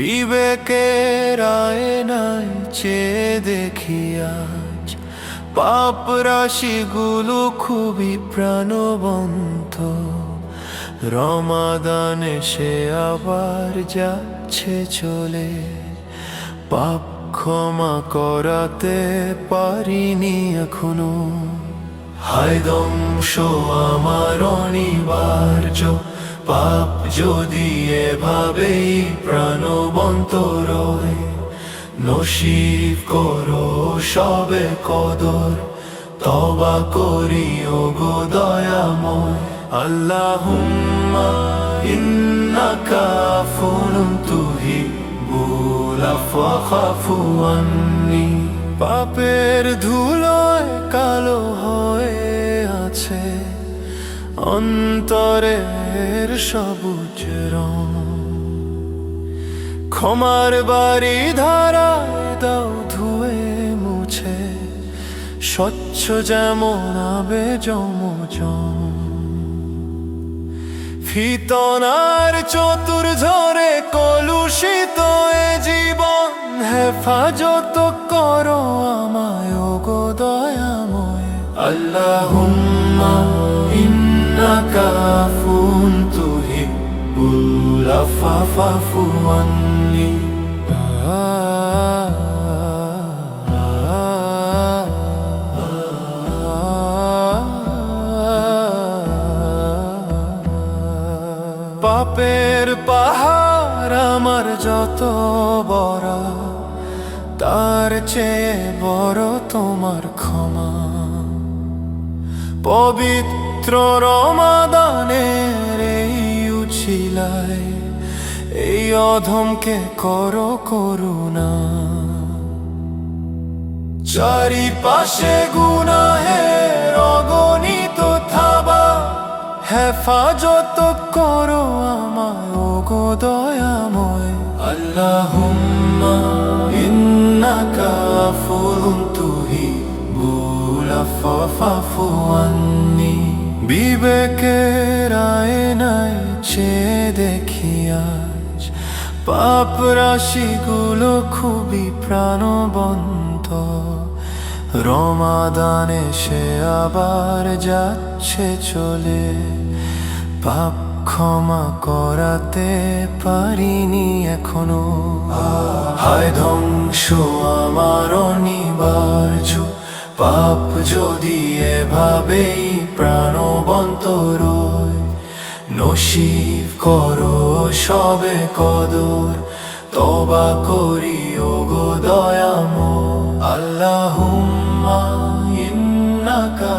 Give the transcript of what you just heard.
বিবেকের আয়নায় চেয়ে দেখি আজ পাপ রাশিগুলো খুবই প্রাণবন্ত। রমাদানে সে আবার যাচ্ছে চলে, পাপ ক্ষমা করাতে পারিনি এখনো। হায় ধ্বংস আমার অনিবার্য, পাপ যদি এভাবেই প্রাণবন্ত রয়। নসিব করো সবে কদর, তওবা করি ওগো দয়াময়। আল্লাহুম্মা ইন্নাকা আফুন তুহিব্বুল আফওয়া ফাফু আন্নি। পাপের ধুলোয় কালো হয়ে আছে অন্তরের সবুজ রং। ক্ষমার বাড়ি ধারায় দাও ধুয়ে মুছে, স্বচ্ছ যেমন আবে যমজম। ফিতনার চতুর ঝরে কলুষিত এ জীবন, হেফাজত করো আমায় ওগো দয়াময়। আল্লাহুম্মা ইন্নাকা আফুন তুহিব্বুল আফওয়া ফাফু আন্নি। পাপের পাহাড় আমার যত বড়, তার চেয়ে বড় তোমার ক্ষমা। পবিত্র রমাদানের এই উছিলায় এই অধমকে করো করুণা। চারিপাশে গুনাহের অগণিত থাবা, হেফাজত করো আমায় ওগো দয়াময়। আল্লাহুম্মা ইন্নাকা আফুন তুহিব্বুল আফওয়া ফাফু আন্নি। বিবেকের আয়নায় চেয়ে দেখি আজ পাপ রাশিগুলো খুবই প্রাণবন্ত। রমাদানে সে আবার যাচ্ছে চলে, পাপ ক্ষমা করাতে পারিনি এখনো। হায় ধ্বংস আমার অনিবার্য, পাপ যদি এভাবেই প্রাণবন্ত রয়। নসিব করো সবে কদর, তওবা করি ওগো দয়াময়। আল্লাহুম্মা ইন্নাকা